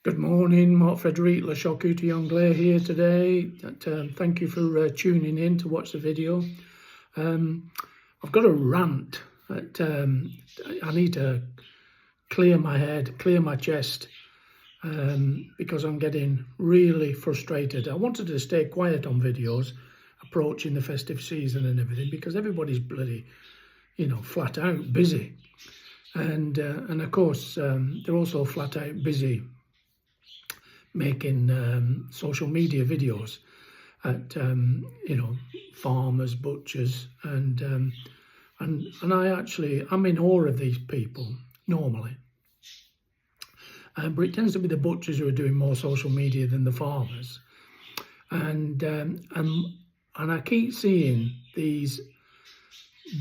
Good morning, Marc Frederic, Le Charcuterie Anglais here today. Thank you for tuning in to watch the video. I've got a rant that I need to clear my head, clear my chest, because I'm getting really frustrated. I wanted to stay quiet on videos approaching the festive season and everything because everybody's bloody, flat out busy. And of course, they're also flat out busy making social media videos at farmers, butchers, and I'm in awe of these people normally, but it tends to be the butchers who are doing more social media than the farmers, and I keep seeing these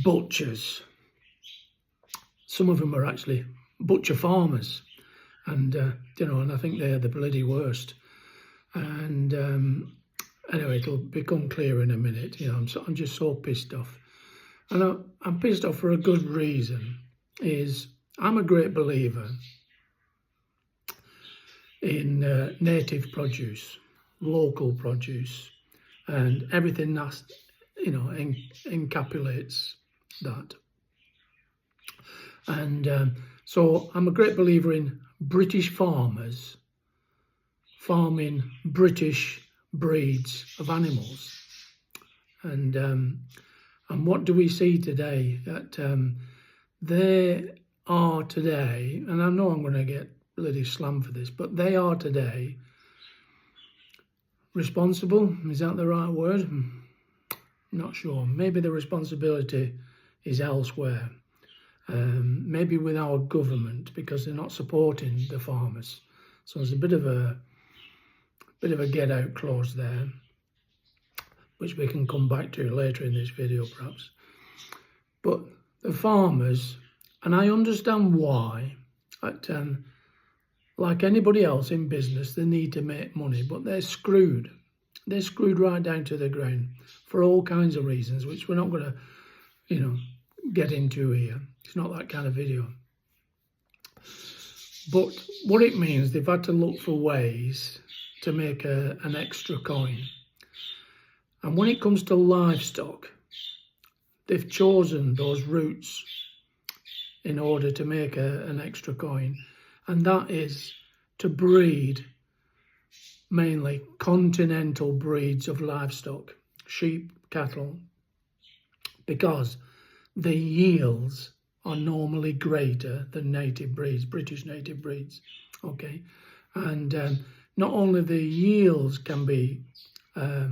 butchers. Some of them are actually butcher farmers. And, and I think they're the bloody worst. And anyway, it'll become clear in a minute. I'm just so pissed off. And I'm pissed off for a good reason. I'm a great believer in native produce, local produce, and everything that, encapsulates that. And so I'm a great believer in British farmers farming British breeds of animals, and what do we see today? That they are today, and I know I'm going to get bloody slammed for this, but they are today responsible. Is that the right word? Not sure. Maybe the responsibility is elsewhere. Maybe with our government, because they're not supporting the farmers. So there's a bit of a get out clause there, which we can come back to later in this video perhaps. But the farmers, and I understand why, like anybody else in business, they need to make money, but they're screwed. They're screwed right down to the ground for all kinds of reasons, which we're not going to, get into here. It's not that kind of video. But what it means, they've had to look for ways to make an extra coin. And when it comes to livestock, they've chosen those routes in order to make an extra coin. And that is to breed mainly continental breeds of livestock, sheep, cattle, because the yields are normally greater than native breeds, British native breeds, okay? And not only the yields can be a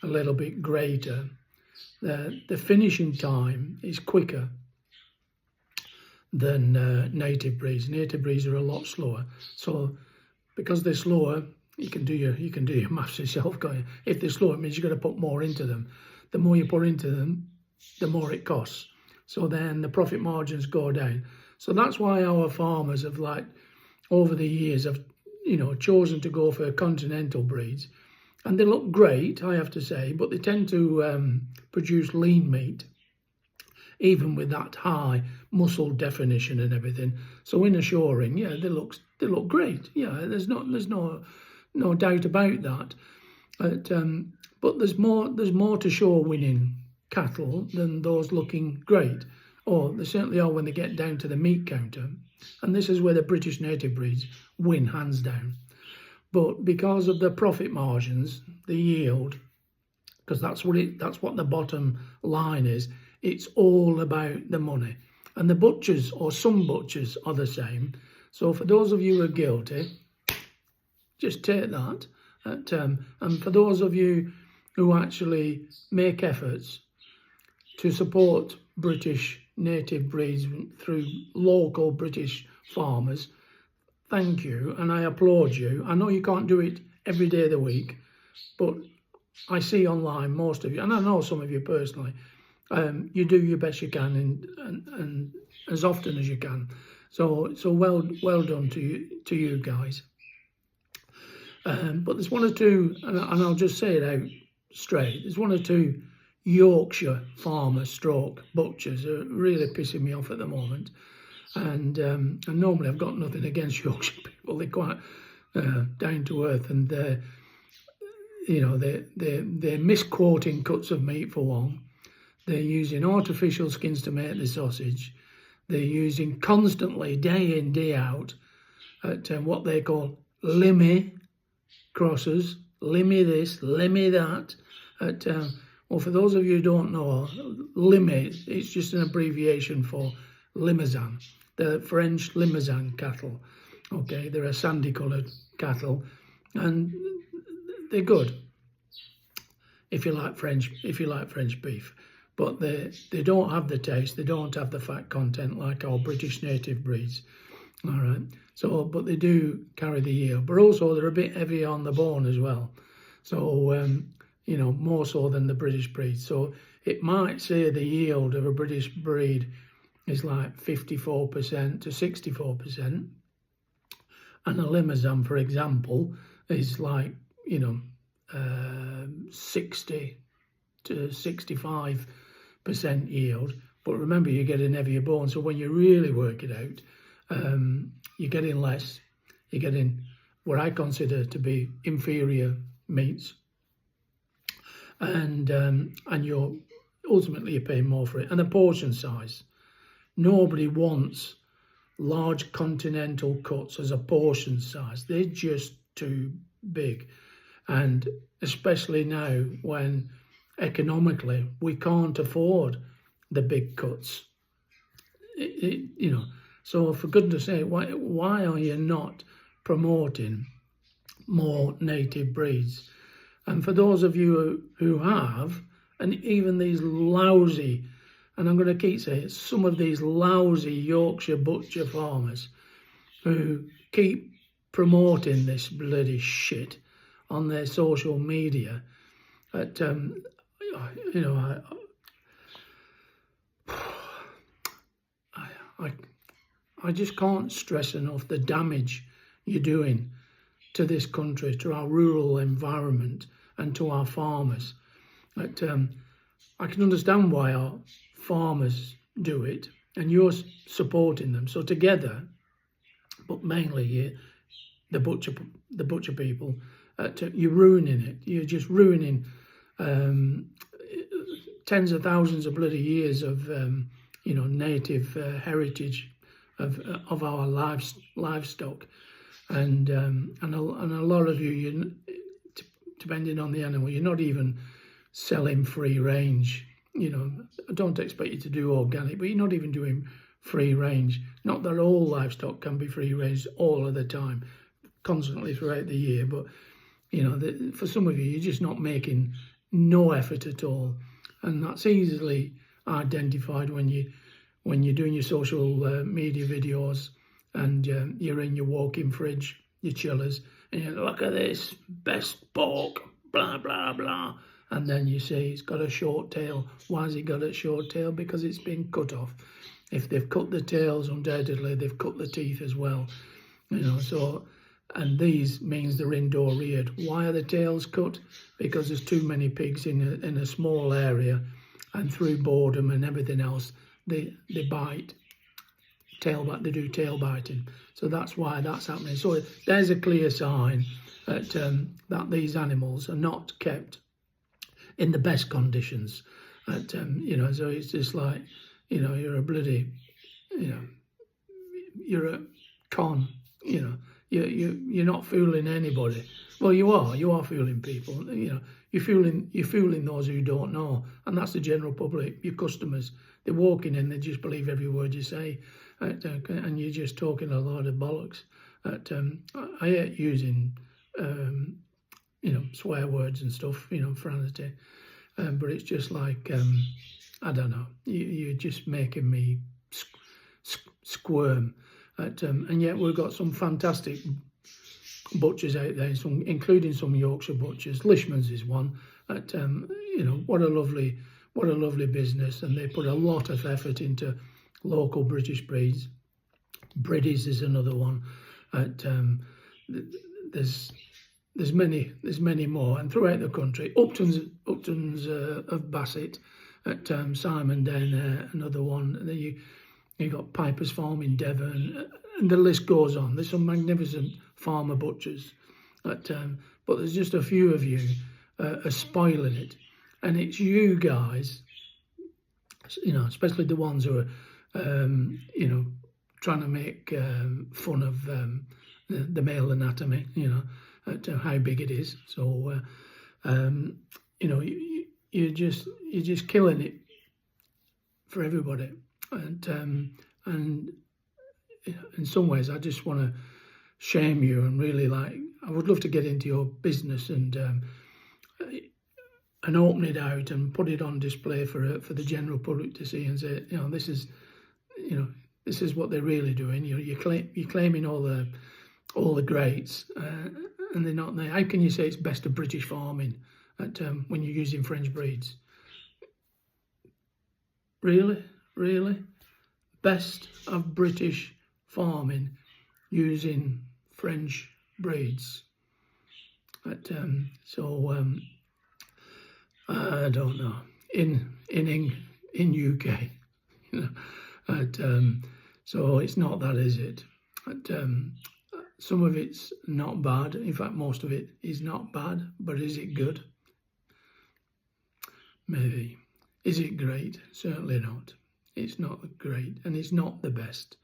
little bit greater, the finishing time is quicker than native breeds. Native breeds are a lot slower. So because they're slower, you can do your maths yourself, can't you? If they're slower, it means you've got to put more into them. The more you put into them, the more it costs. So then the profit margins go down. So that's why our farmers have, over the years, have, chosen to go for continental breeds. And they look great, I have to say, but they tend to produce lean meat, even with that high muscle definition and everything. So in assuring, yeah, they look great. Yeah, there's no doubt about that. But there's more to show winning cattle than those looking great, or they certainly are when they get down to the meat counter, and this is where the British native breeds win hands down. But because of the profit margins, the yield, because that's what the bottom line is, it's all about the money. And the butchers, or some butchers, are the same. So for those of you who are guilty, just take that. And for those of you who actually make efforts to support British native breeds through local British farmers, thank you, and I applaud you. I know you can't do it every day of the week, but I see online most of you, and I know some of you personally, you do your best you can and as often as you can. So well done to you guys. But there's one or two, and I'll just say it out straight, there's one or two Yorkshire Farmers Butchers are really pissing me off at the moment. And normally I've got nothing against Yorkshire people. down to earth, and they're misquoting cuts of meat for one. They're using artificial skins to make the sausage. They're using constantly, day in, day out, at what they call limmy crosses, limmy this, limmy that. Well, for those of you who don't know, limmy, it's just an abbreviation for Limousin. The French Limousin cattle. Okay, they're a sandy coloured cattle, and they're good if you like French beef. But they don't have the taste, they don't have the fat content like our British native breeds. All right. So, but they do carry the yield, but also they're a bit heavy on the bone as well. So, more so than the British breed. So it might say the yield of a British breed is like 54% to 64%. And a Limousin, for example, is like, 60 to 65% yield. But remember, you're getting heavier bone. So when you really work it out, you're getting less. You're getting what I consider to be inferior meats. And you're ultimately paying more for it. And the portion size. Nobody wants large continental cuts as a portion size. They're just too big. And especially now when economically we can't afford the big cuts. So for goodness sake, why are you not promoting more native breeds? And for those of you who have, and even these lousy, and I'm going to keep saying it, some of these lousy Yorkshire butcher farmers who keep promoting this bloody shit on their social media, I just can't stress enough the damage you're doing to this country, to our rural environment, and to our farmers. But I can understand why our farmers do it, and you're supporting them. So together, but mainly the butcher people, you're ruining it. You're just ruining tens of thousands of bloody years of native heritage of our livestock, and a lot of you, depending on the animal, you're not even selling free range. I don't expect you to do organic, but you're not even doing free range. Not that all livestock can be free range all of the time, constantly throughout the year, but for some of you, you're just not making no effort at all, and that's easily identified when you're doing your social media videos, and you're in your walk-in fridge, your chillers, and you look at this best pork, blah blah blah, and then you see it's got a short tail. Why has it got a short tail? Because it's been cut off. If they've cut the tails, undoubtedly they've cut the teeth as well. So, and these means they're indoor reared. Why are the tails cut? Because there's too many pigs in a small area, and through boredom and everything else, they bite. They do tail biting. So that's why that's happening. So there's a clear sign that these animals are not kept in the best conditions. So it's just like, you're a bloody, you're a con, you're not fooling anybody. Well, you are fooling people. You're fooling those who don't know, and that's the general public, your customers. They're walking in, they just believe every word you say, and you're just talking a lot of bollocks. I hate using, swear words and stuff, profanity, but it's just like, I don't know, you're just making me squirm. And yet we've got some fantastic butchers out there, including some Yorkshire butchers. Lishman's is one. What a lovely business, and they put a lot of effort into local British breeds. Briddies is another one. There's many more, and throughout the country. Upton's of Bassett, Simon down there, another one. And then you got Piper's Farm in Devon, and the list goes on. There's some magnificent farmer butchers, but there's just a few of you are spoiling it, and it's you guys, especially the ones who are, trying to make fun of the male anatomy, at how big it is. So, you're just killing it for everybody, and in some ways, I just want to shame you and really I would love to get into your business and open it out and put it on display for the general public to see and say, this is what they're really doing. You're claiming all the greats, and they're not there. How can you say it's best of British farming when you're using French breeds? Really, best of British farming using French breeds. But I don't know. In UK, so it's not that, is it? But some of it's not bad. In fact, most of it is not bad. But is it good? Maybe. Is it great? Certainly not. It's not great, and it's not the best.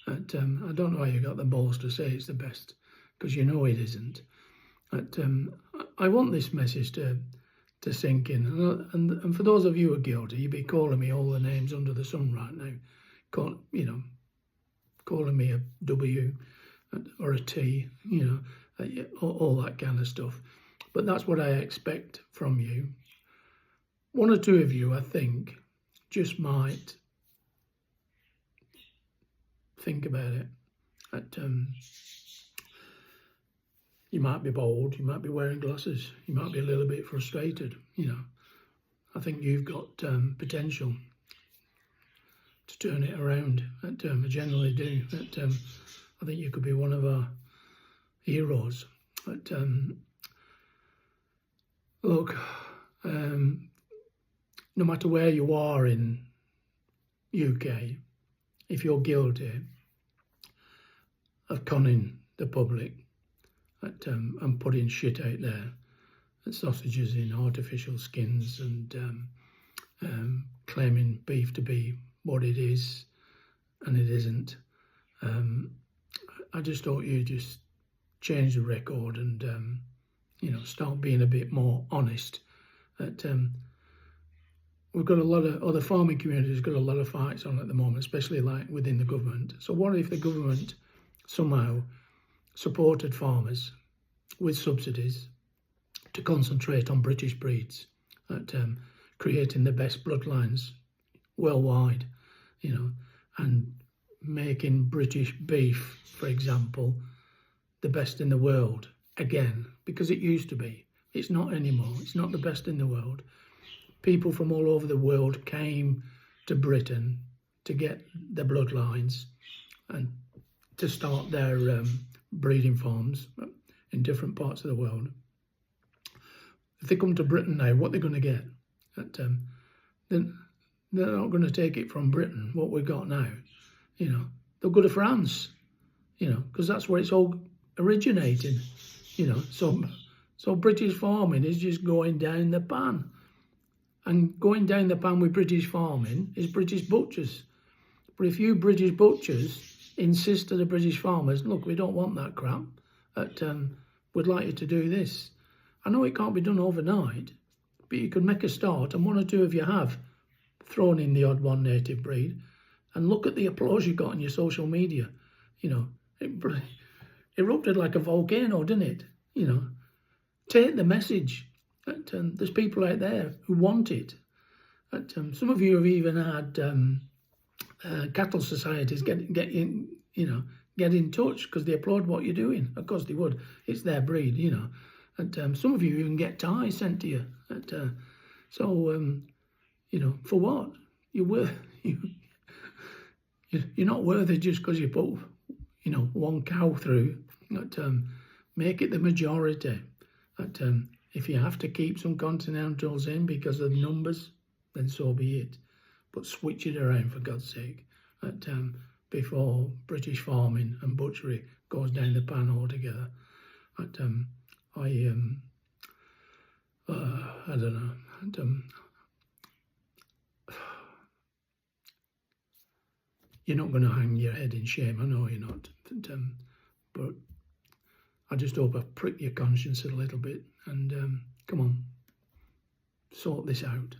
I don't know how you got the balls to say it's the best, because you know it isn't. But I want this message to sink in, and for those of you who are guilty, you'd be calling me all the names under the sun right now, calling me a W or a T, all that kind of stuff. But that's what I expect from you. One or two of you, I think, just might think about it. You might be bold, you might be wearing glasses, you might be a little bit frustrated, I think you've got potential to turn it around. I generally do. I think you could be one of our heroes. But look, no matter where you are in UK, if you're guilty of conning the public and putting shit out there, sausages in artificial skins, and claiming beef to be what it is and it isn't, I just thought you'd just change the record and start being a bit more honest. We've got a lot of other farming communities, got a lot of fights on at the moment, especially within the government. So what if the government somehow supported farmers with subsidies to concentrate on British breeds, creating the best bloodlines worldwide, and making British beef, for example, the best in the world again, because it used to be. It's not anymore. It's not the best in the world. People from all over the world came to Britain to get their bloodlines and to start their breeding farms in different parts of the world. If they come to Britain now, what they're going to get? Then they're not going to take it from Britain, what we've got now. They'll go to France, because that's where it's all originating. So British farming is just going down the pan. And going down the pan with British farming is British butchers. But if you British butchers insist to the British farmers, look, we don't want that crap, we'd like you to do this. I know it can't be done overnight, but you could make a start, and one or two of you have thrown in the odd one native breed, and look at the applause you got on your social media. It erupted like a volcano, didn't it? Take the message. There's people out there who want it. Some of you have even had cattle societies get in touch because they applaud what you're doing. Of course they would. It's their breed, And some of you even get ties sent to you. For what? You're not worth it just because you put, one cow through. Make it the majority. If you have to keep some continentals in because of numbers, then so be it. But switch it around, for God's sake. before British farming and butchery goes down the pan altogether. But I don't know. You're not going to hang your head in shame. I know you're not. But I just hope I've pricked your conscience a little bit. And come on, sort this out.